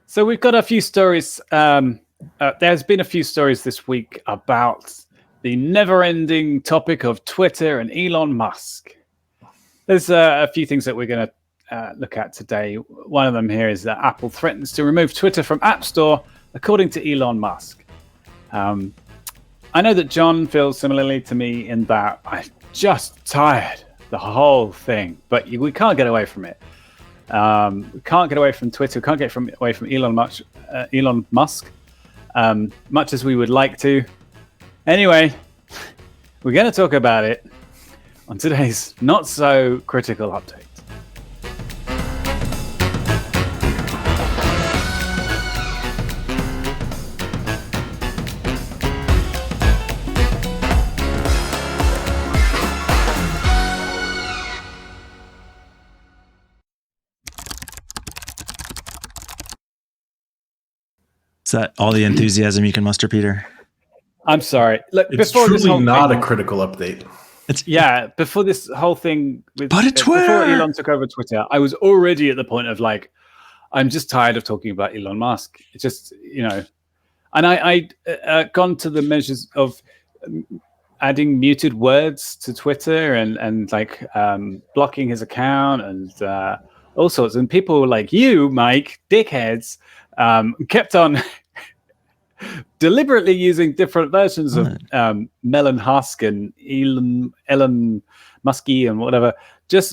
So we've got a few stories. There's been a few stories this week about the never-ending topic of Twitter and Elon Musk. There's a few things that we're going to look at today. One of them here is that Apple threatens to remove Twitter from App Store, according to Elon Musk. I know that John feels similarly to me in that I'm just tired of the whole thing, but we can't get away from it. We can't get away from Twitter. We can't get away from Elon Musk, much as we would like to. Anyway, we're going to talk about it on today's not so critical update. Is that all the enthusiasm you can muster, Peter? I'm sorry. Look, it's before truly this whole not thing, a critical update. Before this whole thing, before Twitter. Elon took over Twitter, I was already at the point of like, I'm just tired of talking about Elon Musk. It's just, and I'd gone to the measures of adding muted words to Twitter and like blocking his account and all sorts. And people like you, Mike, dickheads, kept on deliberately using different versions of Melon Husk and Elon Musky and whatever,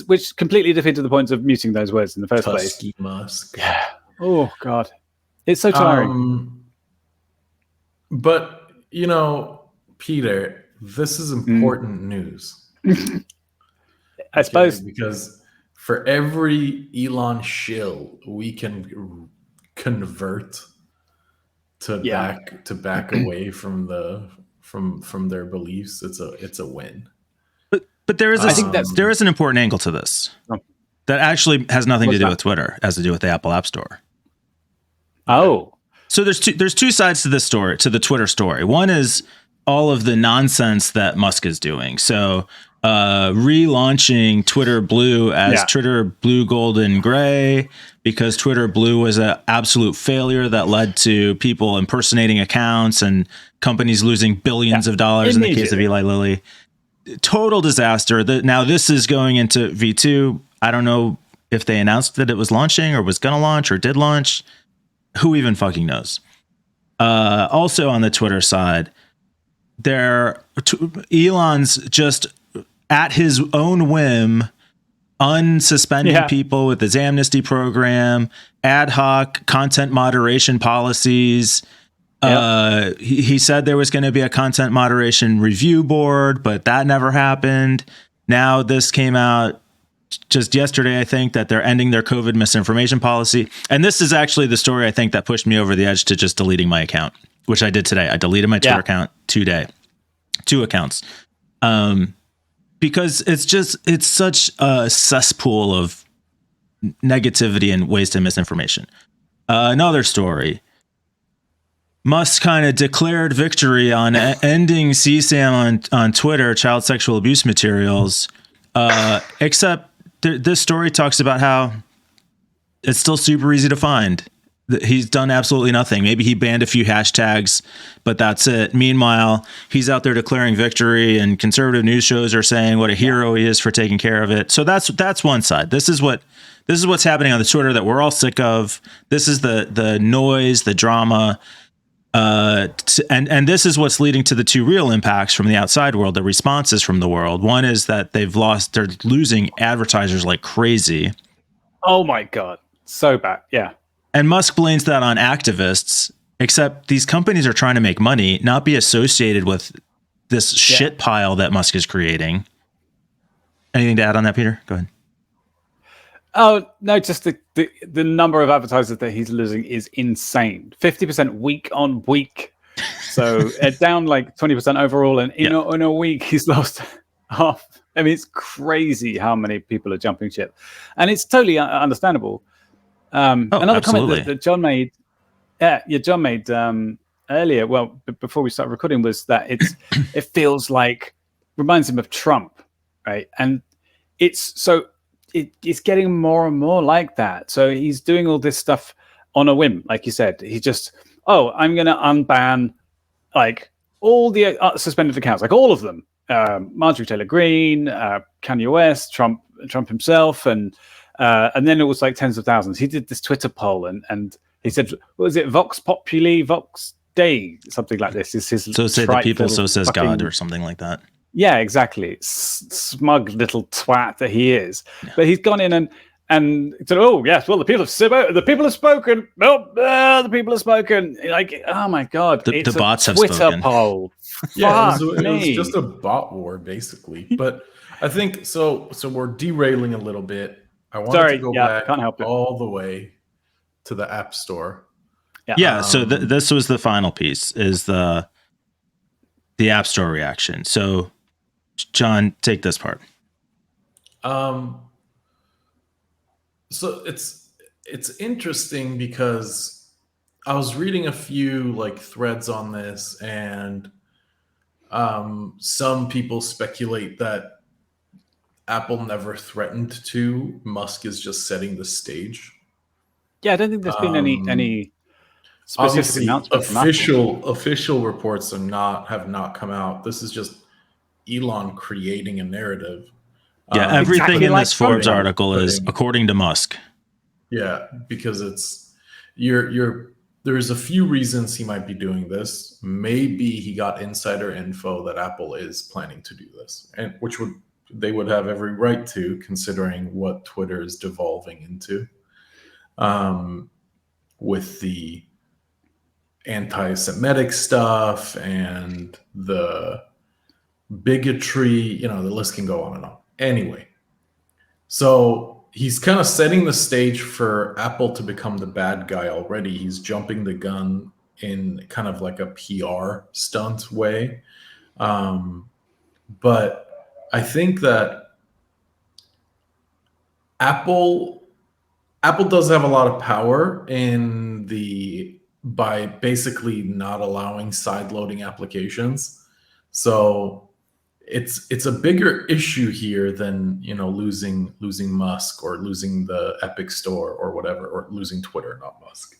which completely defeated the point of muting those words in the first place. Musk. Yeah. Oh God, it's so tiring. But Peter, this is important news. I suppose because for every Elon shill we can convert to back away from their beliefs, it's a win. But there is there is an important angle to this that actually has nothing to do with Twitter. It has to do with the Apple App Store. Oh, so there's two sides to this story, to the Twitter story. One is all of the nonsense that Musk is doing. So relaunching Twitter Blue as Twitter Blue Gold and Gray, because Twitter Blue was an absolute failure that led to people impersonating accounts and companies losing billions of dollars in the case of Eli Lilly. Total disaster. Now this is going into V2. I don't know if they announced that it was launching or was going to launch or did launch. Who even fucking knows? Also on the Twitter side, Elon's just at his own whim unsuspending people with his amnesty program, ad hoc content moderation policies. He said there was going to be a content moderation review board, but that never happened. Now this came out just yesterday, I think, that they're ending their COVID misinformation policy. And this is actually the story, I think, that pushed me over the edge to just deleting my account, which I did today. I deleted my Twitter account today. 2 accounts. Because it's such a cesspool of negativity and wasted misinformation. Another story. Musk kind of declared victory on ending CSAM on Twitter, child sexual abuse materials, except this story talks about how it's still super easy to find. He's done absolutely nothing. Maybe he banned a few hashtags, but that's it. Meanwhile, he's out there declaring victory, and conservative news shows are saying what a hero he is for taking care of it. So that's one side. This is what's happening on the Twitter that we're all sick of. This is the noise, the drama, and this is what's leading to the 2 real impacts from the outside world, the responses from the world. One is that they're losing advertisers like crazy. Oh my God, so bad. Yeah. And Musk blames that on activists, except these companies are trying to make money, not be associated with this shit pile that Musk is creating. Anything to add on that, Peter? Go ahead. Oh, no, just the number of advertisers that he's losing is insane. 50% week on week. So down like 20% overall. And in a week, he's lost half. I mean, it's crazy how many people are jumping ship. And it's totally understandable. Another comment that John made, John made earlier, well, before we started recording, was that it feels like, reminds him of Trump, right? And it's getting more and more like that. So he's doing all this stuff on a whim, like you said. He just, I'm going to unban like all the suspended accounts, like all of them. Marjorie Taylor Greene, Kanye West, Trump himself, and then it was like tens of thousands. He did this Twitter poll, and he said, "What was it? Vox Populi, Vox Dei, something like this." Is his so say the people, so says God, or something like that. Yeah, exactly. Smug little twat that he is. Yeah. But he's gone in and said, "Oh yes, well the people have spoken. The people have spoken. The people have spoken." Like, oh my god, the bots have Twitter spoken. Poll. Yeah, it was just a bot war basically. But I think so. So we're derailing a little bit. I wanted to go back all the way to the App Store. Yeah. So this was the final piece: is the App Store reaction. So, John, take this part. So it's interesting because I was reading a few like threads on this, and some people speculate that Apple never threatened to. Musk is just setting the stage. Yeah, I don't think there's been any specific announcement from Apple. Official reports have not come out. This is just Elon creating a narrative. Yeah, everything in this Forbes article is according to Musk. Yeah, because it's there's a few reasons he might be doing this. Maybe he got insider info that Apple is planning to do this, and they would have every right to, considering what Twitter is devolving into, with the anti-Semitic stuff and the bigotry. The list can go on and on. Anyway, so he's kind of setting the stage for Apple to become the bad guy already. He's jumping the gun in kind of like a PR stunt way. But I think that Apple does have a lot of power by basically not allowing side-loading applications. So it's a bigger issue here than losing Musk or losing the Epic Store or whatever, or losing Twitter, not Musk.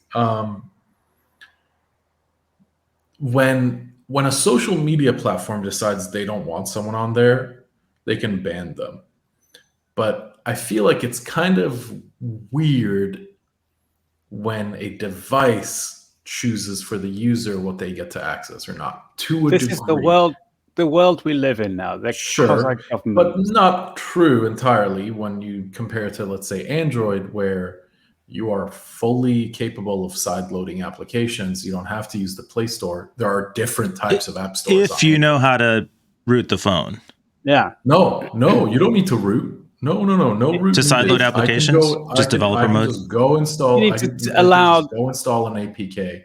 When a social media platform decides they don't want someone on there, they can ban them. But I feel like it's kind of weird when a device chooses for the user what they get to access or not. This is the world we live in now. Sure, but not true entirely when you compare to, let's say, Android, where you are fully capable of side-loading applications. You don't have to use the Play Store. There are different types of app stores. If you know how to root the phone. Yeah. No, you don't need to root. No root. To sideload applications? Just developer mode? Just go install. You need to allow... Go install an APK.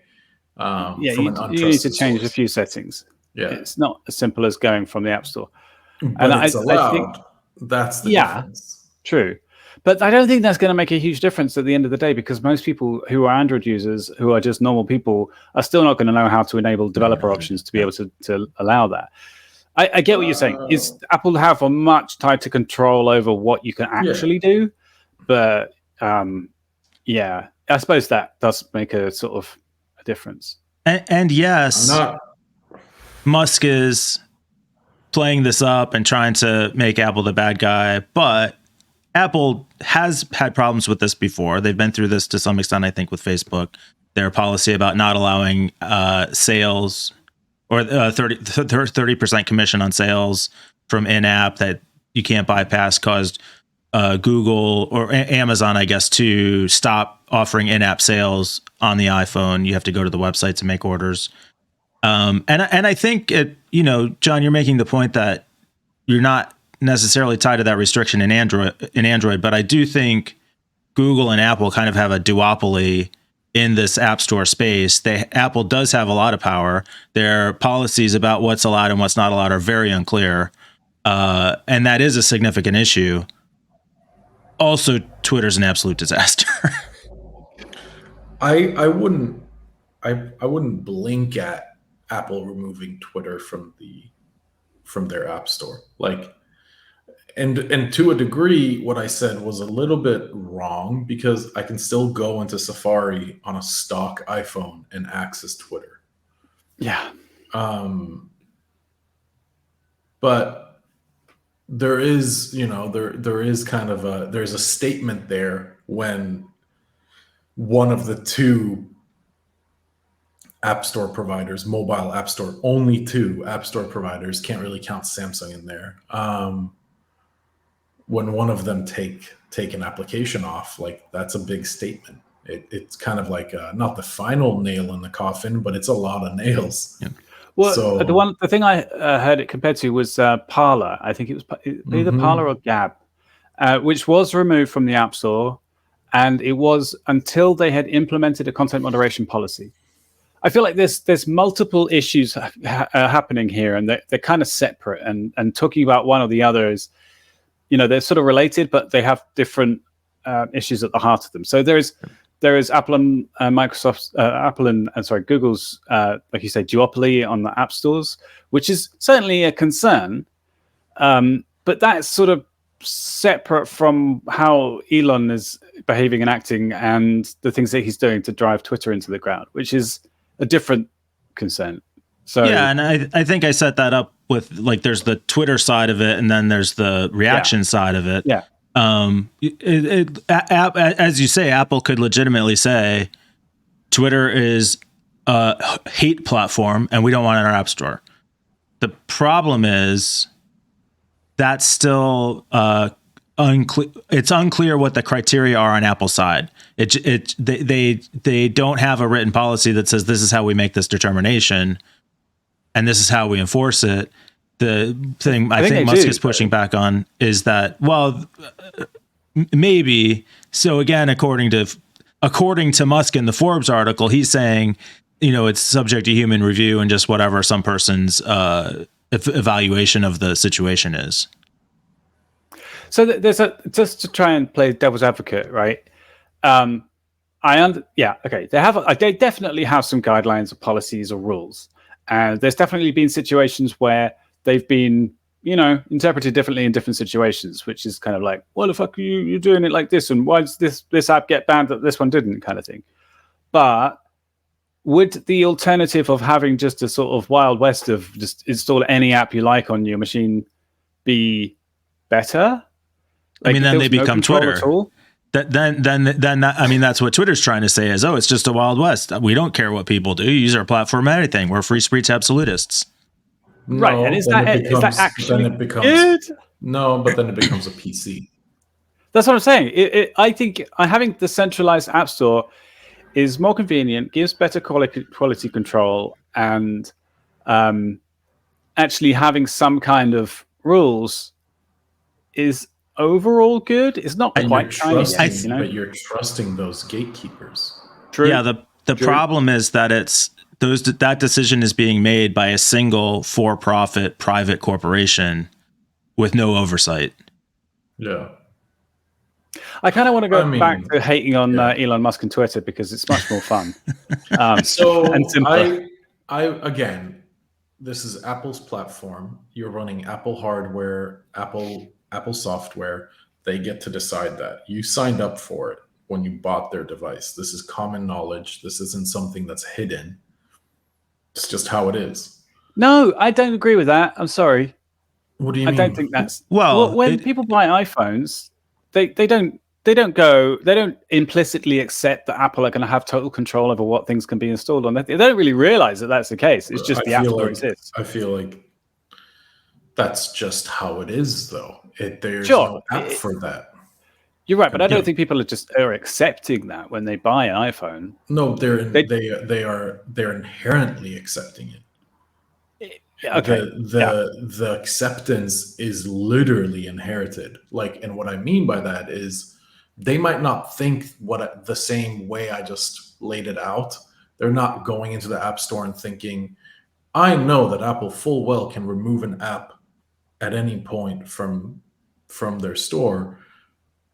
You need to change a few settings. Yeah, it's not as simple as going from the App Store. But it's allowed. I think that's the difference. True. But I don't think that's going to make a huge difference at the end of the day, because most people who are Android users, who are just normal people, are still not going to know how to enable developer options to be able to allow that. I get what you're saying. Is Apple have a much tighter control over what you can actually do? But I suppose that does make a sort of a difference. And yes, Musk is playing this up and trying to make Apple the bad guy, but Apple has had problems with this before. They've been through this to some extent, I think, with Facebook. Their policy about not allowing sales or 30% commission on sales from in-app that you can't bypass caused Google or Amazon, I guess, to stop offering in-app sales on the iPhone. You have to go to the website to make orders. And I think John, you're making the point that you're not necessarily tied to that restriction in Android, but I do think Google and Apple kind of have a duopoly in this App Store space. Apple does have a lot of power. Their policies about what's allowed and what's not allowed are very unclear, and that is a significant issue. Also, Twitter's an absolute disaster. I wouldn't blink at Apple removing Twitter from their App Store. Like, And to a degree, what I said was a little bit wrong because I can still go into Safari on a stock iPhone and access Twitter. Yeah. But there is, there is kind of there's a statement there when one of the two app store providers, mobile app store, only two app store providers, can't really count Samsung in there. When one of them take an application off, like that's a big statement. It's kind of like not the final nail in the coffin, but it's a lot of nails. Yeah. Well, the thing I heard it compared to was Parler. I think it was either Parler or Gab, which was removed from the App Store, and it was until they had implemented a content moderation policy. I feel like there's multiple issues happening here, and they're kind of separate. And talking about one or the other is, they're sort of related, but they have different issues at the heart of them. So there is Apple and Microsoft's Google's, like you say, duopoly on the app stores, which is certainly a concern. But that's sort of separate from how Elon is behaving and acting and the things that he's doing to drive Twitter into the ground, which is a different concern. So yeah, and I think I set that up with, like, there's the Twitter side of it, and then there's the reaction side of it. Yeah. As you say, Apple could legitimately say Twitter is a hate platform and we don't want it in our app store. The problem is that's still unclear. It's unclear what the criteria are on Apple's side. They don't have a written policy that says this is how we make this determination and this is how we enforce it. The thing I think Musk is pushing back on is that, well, maybe. So again, according to Musk in the Forbes article, he's saying, it's subject to human review and just whatever some person's evaluation of the situation is. So there's just to try and play devil's advocate, right? They definitely have some guidelines or policies or rules, and there's definitely been situations where they've been, interpreted differently in different situations, which is kind of like, what the fuck are you doing it like this? And why does this app get banned that this one didn't, kind of thing. But would the alternative of having just a sort of Wild West of just install any app you like on your machine be better? Like, then they become Twitter. That's what Twitter's trying to say is, it's just a Wild West. We don't care what people do. Use our platform for anything. We're free speech absolutists. Right, and is that actually good? No, but then it becomes a PC. That's what I'm saying. I think having the centralized app store is more convenient, gives better quality control, and actually having some kind of rules is overall good. It's not quite shiny yet, but you're trusting those gatekeepers. True. Yeah, the problem is that that decision is being made by a single for-profit private corporation with no oversight. Yeah. I kind of want to go back to hating on Elon Musk and Twitter because it's much more fun. And simpler. I again, this is Apple's platform. You're running Apple hardware, Apple software. They get to decide that. You signed up for it when you bought their device. This is common knowledge. This isn't something that's hidden. It's just how it is. No, I don't agree with that. I'm sorry. What do you mean? I don't think that's when people buy iPhones, they don't implicitly accept that Apple are going to have total control over what things can be installed on. They don't really realize that that's the case. It's just the App Store exists. I feel like that's just how it is, though. There's no app for that. You're right, but I don't think people are accepting that when they buy an iPhone. No, they're inherently accepting it. Okay. The acceptance is literally inherited. And what I mean by that is they might not think the same way I just laid it out. They're not going into the App Store and thinking, I know that Apple full well can remove an app at any point from their store.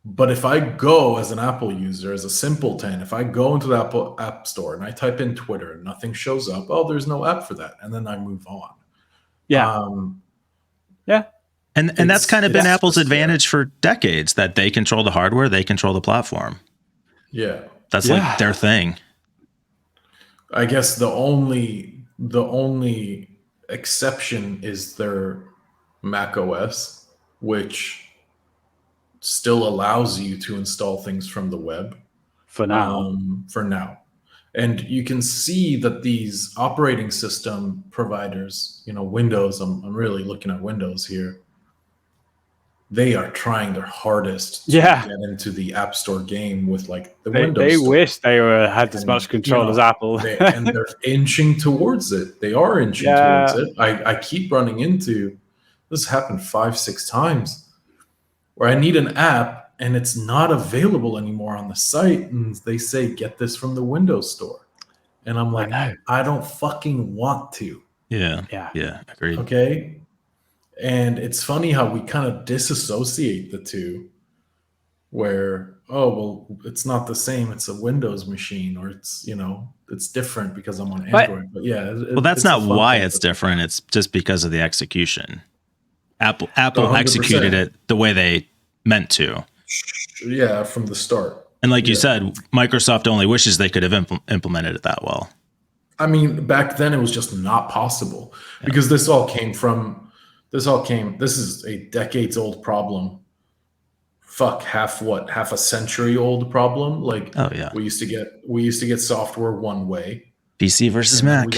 But if I go as an Apple user, as a simpleton, if I go into the Apple App Store and I type in Twitter and nothing shows up, there's no app for that. And then I move on. Yeah. And that's kind of been it's Apple's just- advantage for decades, that they control the hardware, they control the platform. Yeah. That's like their thing. I guess the only exception is their Mac OS, which still allows you to install things from the web For now. For now. And you can see that these operating system providers, Windows, I'm really looking at Windows here. They are trying their hardest to get into the App Store game with like the Windows They Store. wish they had as much control as Apple. And they're inching towards it. They are inching towards it. I keep running into this. Happened 5-6 times where I need an app and it's not available anymore on the site, and they say get this from the Windows Store, and I'm like, I don't fucking want to. Yeah, agreed. Okay. And it's funny how we kind of disassociate the two, where, it's not the same. It's a Windows machine, or it's different because I'm on Android. But that's not why it's different. It's just because of the execution. Apple 100%. Executed it the way they meant to. Yeah, from the start. And like you said, Microsoft only wishes they could have implemented it that well. I mean, back then it was just not possible because this is a decades old problem. Half a century old problem. Like, we used to get software one way, PC versus Mac,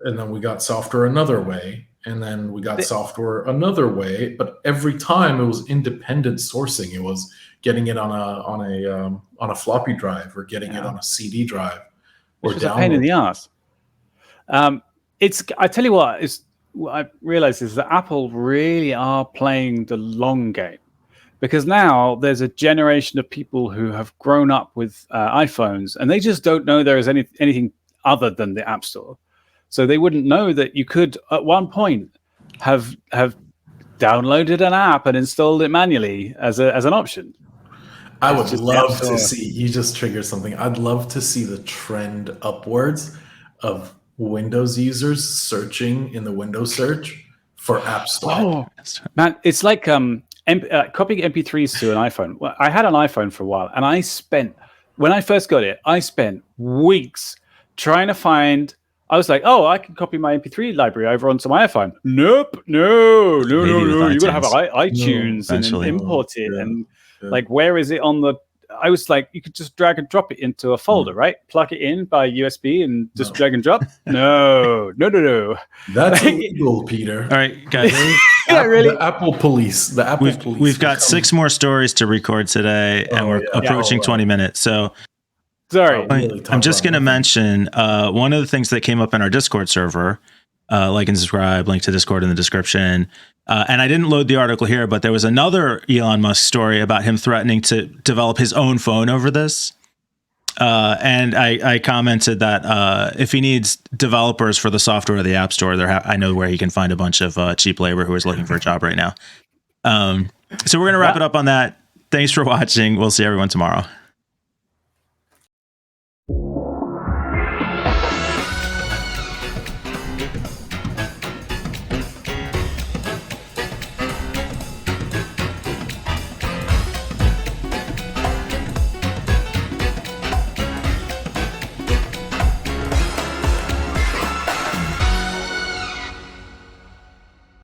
and then we got software another way, and then we got software another way. But every time it was independent sourcing. It was getting it on a floppy drive, or getting it on a CD drive, or a pain in the ass. I tell you what I realize is that Apple really are playing the long game, because now there's a generation of people who have grown up with iPhones, and they just don't know there is anything other than the App Store. So they wouldn't know that you could at one point have downloaded an app and installed it manually as an option. I would love to see, you just triggered something. I'd love to see the trend upwards of Windows users searching in the Windows search for App Store. Oh, man, it's like copying MP3s to an iPhone. Well, I had an iPhone for a while, and when I first got it, I spent weeks trying to find. I was like, I can copy my MP3 library over onto my iPhone. Nope, no. You gotta have iTunes and then import it, and like, where is it on the? I was like, you could just drag and drop it into a folder, right? Plug it in by USB and just drag and drop. No. That's illegal, Peter. All right, guys. The Apple police. We've got 6 more stories to record today, and we're approaching 20 minutes. So, sorry, I'm just going to mention one of the things that came up in our Discord server. Like and subscribe. Link to Discord in the description. And I didn't load the article here, but there was another Elon Musk story about him threatening to develop his own phone over this. And I commented that if he needs developers for the software of the App Store, I know where he can find a bunch of cheap labor who is looking for a job right now. So we're going to wrap it up on that. Thanks for watching. We'll see everyone tomorrow.